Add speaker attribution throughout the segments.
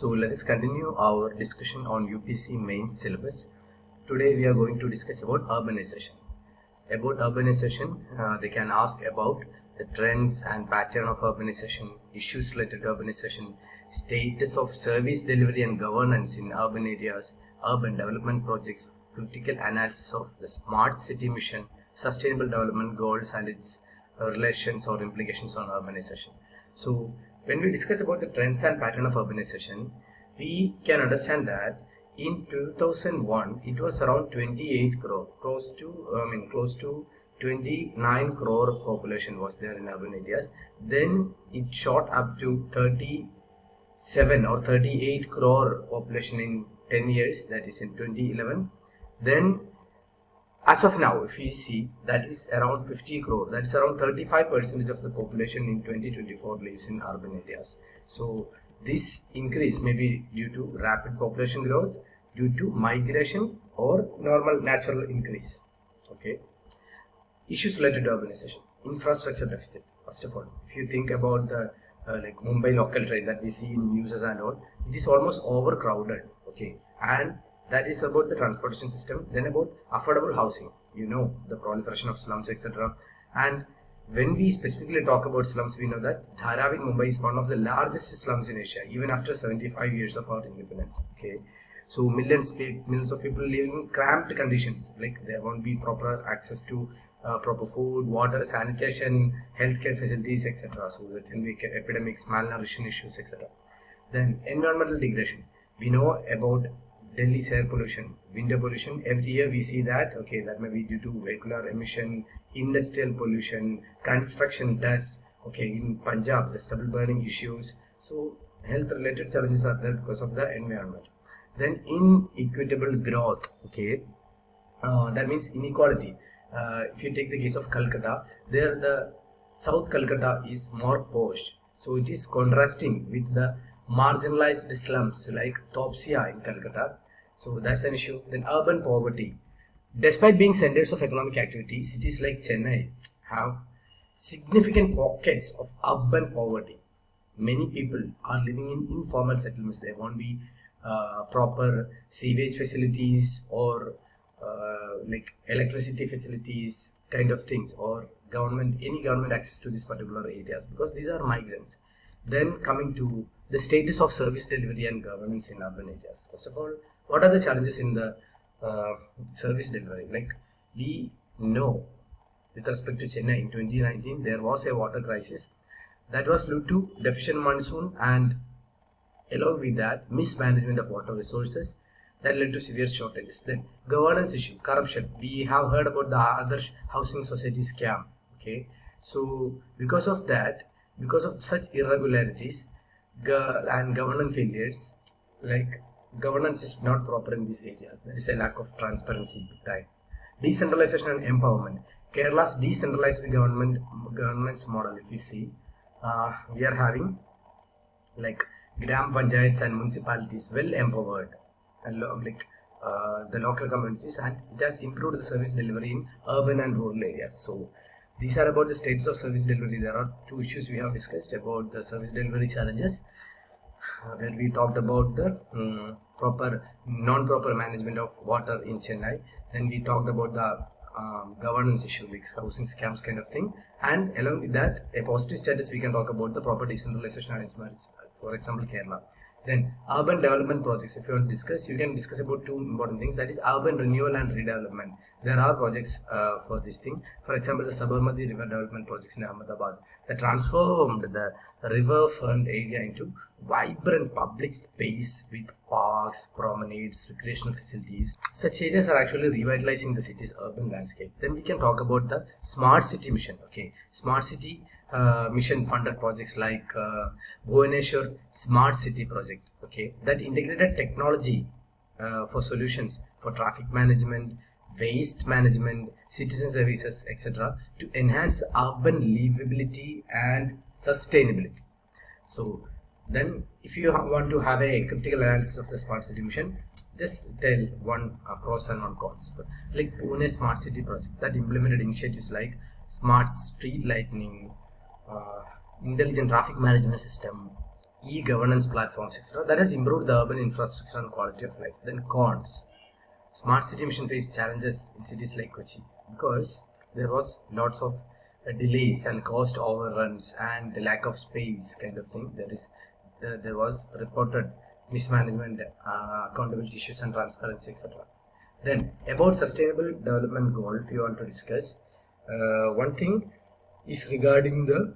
Speaker 1: So let us continue our discussion on UPC main syllabus. Today we are going to discuss about urbanization. About urbanization, they can ask about the trends and pattern of urbanization, issues related to urbanization, status of service delivery and governance in urban areas, urban development projects, critical analysis of the smart city mission, sustainable development goals and its relations or implications on urbanization. So when we discuss about the trends and pattern of urbanization, we can understand that in 2001 it was around 28 crore, close to 29 crore population was there in urban areas. Then it shot up to 37 or 38 crore population in 10 years, that is in 2011. Then as of now, if we see, that is around 50 crore, that is around 35% of the population in 2024 lives in urban areas. So this increase may be due to rapid population growth, due to migration, or normal natural increase. Okay. Issues related to urbanization, infrastructure deficit. First of all, if you think about the like Mumbai local train that we see in news and all, it is almost overcrowded. Okay, and that is about the transportation system. Then about affordable housing, the proliferation of slums, etc. And when we specifically talk about slums, we know that Dharavi, Mumbai is one of the largest slums in Asia, even after 75 years of our independence. Okay, so millions of people living in cramped conditions, like there won't be proper access to proper food, water, sanitation, healthcare facilities, etc. So there can be epidemics, malnutrition issues, etc. Then environmental degradation. We know about Delhi's air pollution, window pollution. Every year we see that, okay, that may be due to vehicular emission, industrial pollution, construction dust. Okay, in Punjab, the stubble burning issues. So health related challenges are there because of the environment. Then inequitable growth. Okay, that means inequality. If you take the case of Calcutta, there the South Calcutta is more posh. So it is contrasting with the marginalized slums like Topsia in Calcutta. So that's an issue. Then urban poverty. Despite being centers of economic activity, cities like Chennai have significant pockets of urban poverty. Many people are living in informal settlements. There won't be proper sewage facilities or like electricity facilities kind of things, or any government access to these particular areas, because these are migrants. Then coming to the status of service delivery and governance in urban areas. First of all, what are the challenges in the service delivery? Like we know, with respect to Chennai in 2019, there was a water crisis that was due to deficient monsoon and along with that mismanagement of water resources that led to severe shortages. Then governance issue, corruption. We have heard about the Adarsh housing society scam. Okay, so because of that, because of such irregularities and governance failures, like governance is not proper in these areas. There is a lack of transparency big time. Decentralization and empowerment. Kerala's decentralized government's model, if you see, we are having like gram panchayats and municipalities well empowered, and the local communities, and it has improved the service delivery in urban and rural areas. So these are about the states of service delivery. There are two issues we have discussed about the service delivery challenges, where we talked about the non-proper management of water in Chennai. Then we talked about the governance issue, like housing scams kind of thing, and along with that, a positive status, we can talk about the proper decentralization arrangements, for example Kerala. Then urban development projects, if you want to discuss, you can discuss about two important things, that is urban renewal and redevelopment. There are projects for this thing. For example, the Sabarmati river development projects in Ahmedabad that transformed the riverfront area into vibrant public space with parks, promenades, recreational facilities. Such areas are actually revitalizing the city's urban landscape. Then we can talk about the smart city mission. Okay, smart city mission funded projects like Bhubaneswar Smart City project, okay, that integrated technology for solutions for traffic management, waste management, citizen services, etc., to enhance urban livability and sustainability. So then if you want to have a critical analysis of the smart city mission, just tell one pros and one cons. Like Pune Smart City project that implemented initiatives like smart street lighting, intelligent traffic management system, e-governance platforms, etc. That has improved the urban infrastructure and quality of life. Then cons. Smart city mission face challenges in cities like Kochi because there was lots of delays and cost overruns and the lack of space kind of thing. There was reported mismanagement, accountability issues and transparency, etc. Then about sustainable development goal, if you want to discuss, one thing is regarding the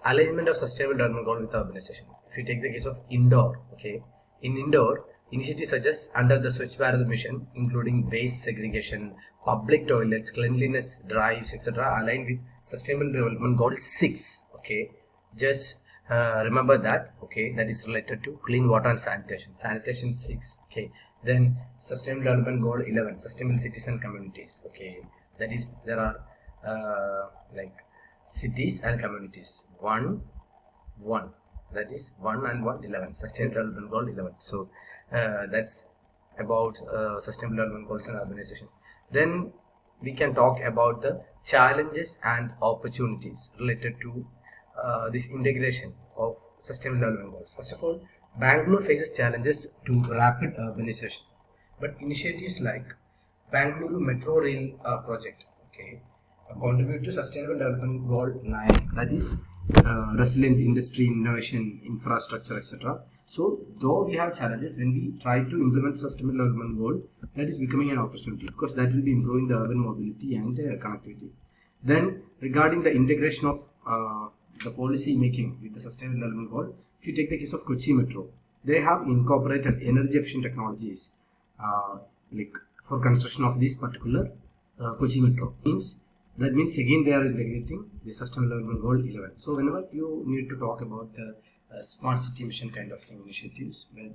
Speaker 1: alignment of sustainable development goal with urbanization. If you take the case of indoor, okay, in indoor, initiatives such as under the Swachh Bharat mission, including waste segregation, public toilets, cleanliness drives, etc., align with sustainable development goal 6. Okay, just remember that. Okay, that is related to clean water and sanitation. Sanitation 6. Okay, then sustainable development goal 11, sustainable cities and communities. Okay, that is there are like cities and communities 1 that is 1 and 1 11 sustainable development goal 11. So that's about sustainable development goals and urbanization. Then we can talk about the challenges and opportunities related to this integration of sustainable development goals. First of all, Bangalore faces challenges to rapid urbanization, but initiatives like Bangalore Metro Rail project, okay, contribute to sustainable development goal 9, that is resilient industry, innovation, infrastructure, etc. So though we have challenges, when we try to implement sustainable development goal, that is becoming an opportunity because that will be improving the urban mobility and connectivity. Then regarding the integration of the policy making with the sustainable development goal, if you take the case of Kochi Metro, they have incorporated energy efficient technologies like for construction of this particular Kochi Metro. That means again they are integrating the sustainable development goal 11. So whenever you need to talk about the smart city mission kind of thing initiatives, where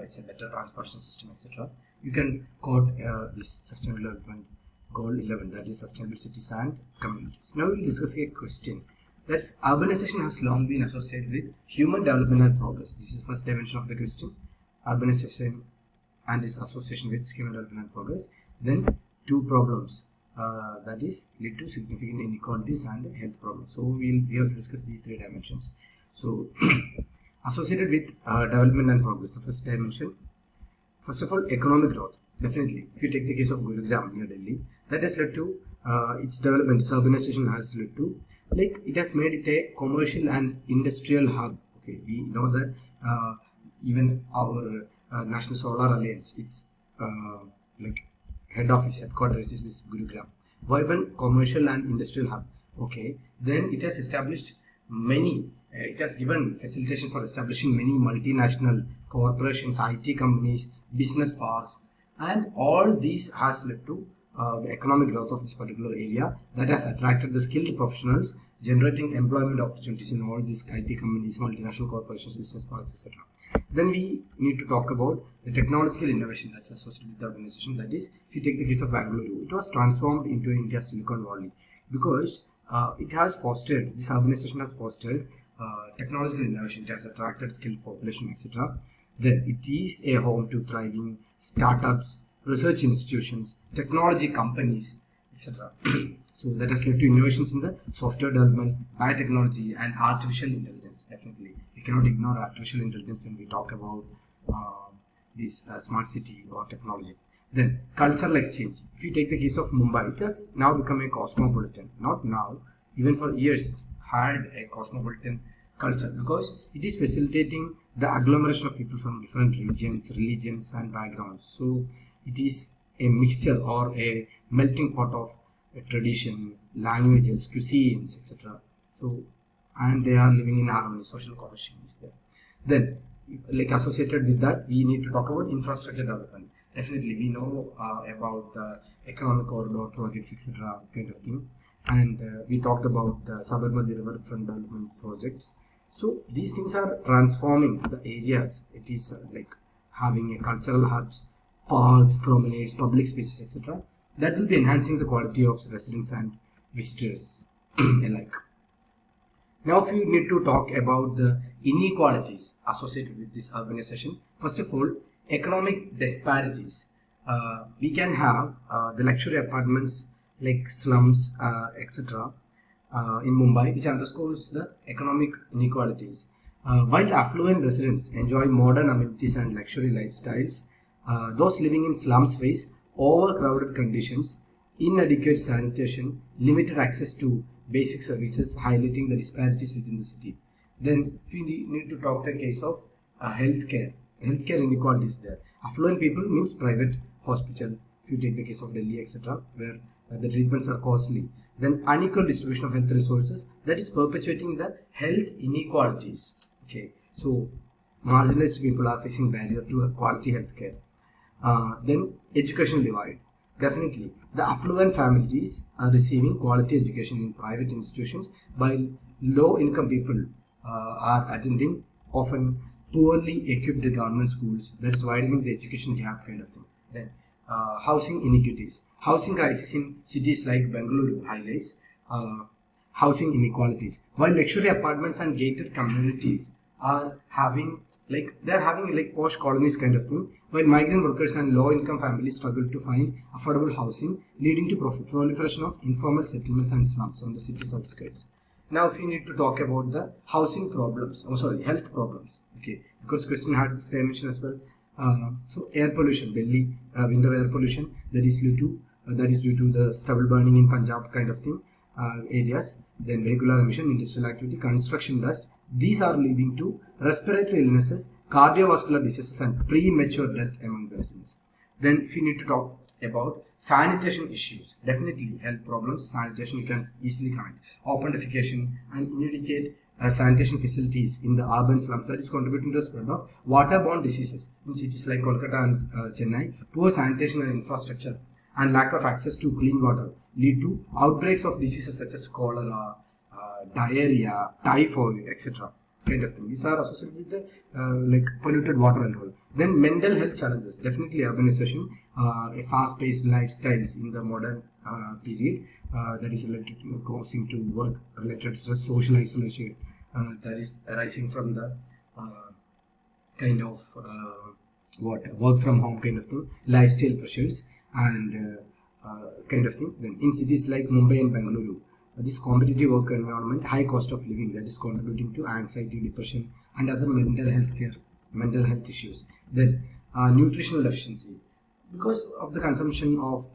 Speaker 1: it's a better transportation system, etc., you can quote this sustainable development goal 11, that is sustainable cities and communities. Now we'll discuss a question. That's urbanization has long been associated with human development and progress. This is the first dimension of the question. Urbanization and its association with human development and progress. Then two problems. That is lead to significant inequalities and health problems. So we have to discuss these 3 dimensions. So associated with development and progress, the first dimension, first of all, economic growth. Definitely, if you take the case of Gurugram near Delhi, that has led to its development, its urbanization has led to, like, it has made it a commercial and industrial hub. Okay, we know that even our National Solar Alliance, its like head office, headquarters is this Gurugram. Vibrant commercial and industrial hub. Okay, then it has established many, it has given facilitation for establishing many multinational corporations, IT companies, business parks, and all these has led to the economic growth of this particular area that has attracted the skilled professionals, generating employment opportunities in all these IT companies, multinational corporations, business parks, etc. Then we need to talk about the technological innovation that's associated with the organization. That is, if you take the case of Bangalore, it was transformed into India's Silicon Valley because it has fostered, this organization has fostered technological innovation. It has attracted skilled population, etc. Then it is a home to thriving startups, research institutions, technology companies, etc. So that has led to innovations in the software development, biotechnology, and artificial intelligence. Definitely, we cannot ignore artificial intelligence when we talk about this smart city or technology. Then cultural exchange. If you take the case of Mumbai, it has now become a cosmopolitan. Not now, even for years, it had a cosmopolitan culture because it is facilitating the agglomeration of people from different regions, religions, and backgrounds. So it is a mixture or a melting pot of tradition, languages, cuisines, etc. So, and they are living in harmony. Social cohesion is there. Then, like associated with that, we need to talk about infrastructure development. Definitely, we know about the economic corridor projects, etc. kind of thing, and we talked about the Sabarmati riverfront development projects. So these things are transforming the areas. It is like having a cultural hubs, parks, promenades, public spaces, etc. That will be enhancing the quality of residents and visitors alike. Now, if you need to talk about the inequalities associated with this urbanization, first of all, economic disparities. We can have the luxury apartments like slums, etc. In Mumbai, which underscores the economic inequalities. While affluent residents enjoy modern amenities and luxury lifestyles, those living in slums face overcrowded conditions, inadequate sanitation, limited access to basic services, highlighting the disparities within the city. Then we need to talk the case of healthcare. Healthcare inequalities there. Affluent people means private hospital. If you take the case of Delhi, etc., where the treatments are costly. Then unequal distribution of health resources, that is perpetuating the health inequalities. Okay, so marginalized people are facing barrier to a quality healthcare. Then education divide. Definitely, the affluent families are receiving quality education in private institutions, while low-income people are attending often poorly equipped government schools. That's widening the education gap, kind of thing. Then housing inequities. Housing crisis in cities like Bengaluru highlights housing inequalities. While luxury apartments and gated communities are having they're having like posh colonies kind of thing, while migrant workers and low income families struggle to find affordable housing, leading to proliferation of informal settlements and slums on the city's outskirts. Now if you need to talk about the housing problems, health problems, okay, because question had this dimension as well. So air pollution, Delhi winter air pollution, that is due to the stubble burning in Punjab kind of thing areas. Then vehicular emission, industrial activity, construction dust. These are leading to respiratory illnesses, cardiovascular diseases, and premature death among the residents. Then, if you need to talk about sanitation issues, definitely health problems, sanitation you can easily find. Open defecation and inadequate sanitation facilities in the urban slums, that is contributing to the spread of waterborne diseases in cities like Kolkata and Chennai. Poor sanitation and infrastructure and lack of access to clean water lead to outbreaks of diseases such as cholera, diarrhea, typhoid, etc. kind of thing. These are associated with the polluted water and all. Then mental health challenges. Definitely urbanization, a fast-paced lifestyles in the modern period that is related to causing to work-related stress, social isolation that is arising from the kind of work from home kind of thing, lifestyle pressures and kind of thing. Then in cities like Mumbai and Bengaluru, this competitive work environment, high cost of living, that is contributing to anxiety, depression, and other mental health issues. Then nutritional deficiency, because of the consumption of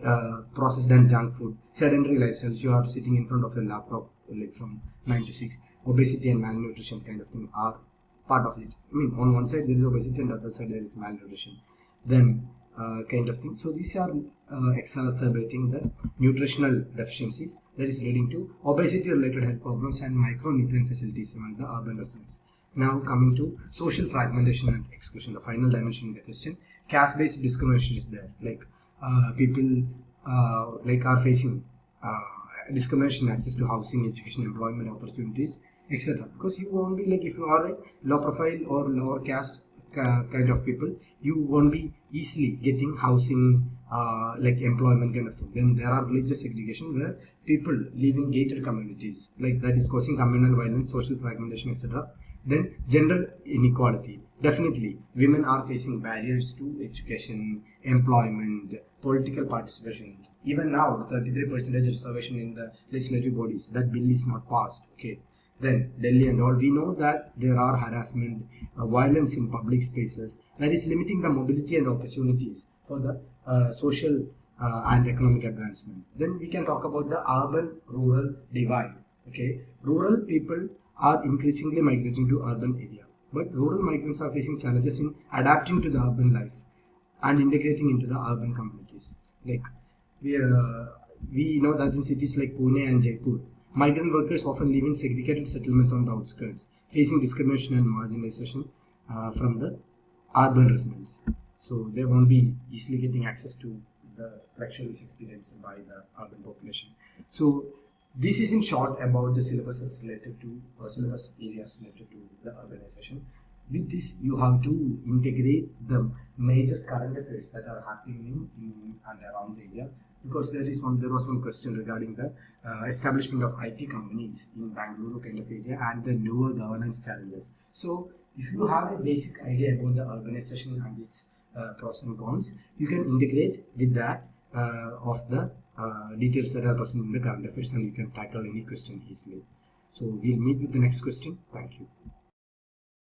Speaker 1: processed and junk food, sedentary lifestyles. You are sitting in front of a laptop like from 9 to 6. Obesity and malnutrition kind of thing are part of it. I mean, on one side there is obesity, and on the other side there is malnutrition. Then kind of thing. So these are exacerbating the nutritional deficiencies, that is leading to obesity related health problems and micronutrient facilities among the urban residents. Now coming to social fragmentation and exclusion, the final dimension in the question, caste based discrimination is there. People are facing discrimination in access to housing, education, employment opportunities, etc. Because you won't be if you are a low profile or lower caste kind of people, you won't be easily getting housing, employment kind of thing. Then there are religious segregation where people live in gated communities, that is causing communal violence, social fragmentation, etc. Then gender inequality. Definitely, women are facing barriers to education, employment, political participation. Even now, the 33% reservation in the legislative bodies, that bill is not passed. Okay. Then Delhi and all, we know that there are harassment, violence in public spaces, that is limiting the mobility and opportunities for the social and economic advancement. Then we can talk about the urban-rural divide. Okay, rural people are increasingly migrating to urban area, but rural migrants are facing challenges in adapting to the urban life and integrating into the urban communities. We know that in cities like Pune and Jaipur, migrant workers often live in segregated settlements on the outskirts, facing discrimination and marginalization from the urban residents. So they won't be easily getting access to the luxuries experienced by the urban population. So this is in short about the syllabuses related to, or syllabus areas related to the urbanization. With this, you have to integrate the major current affairs that are happening in and around the area. Because there was one question regarding the establishment of IT companies in Bangalore kind of area and the newer governance challenges. So if you have a basic idea about the urbanization and its pros and cons, you can integrate with that of the details that are present in the current affairs, and you can tackle any question easily. So we'll meet with the next question. Thank you.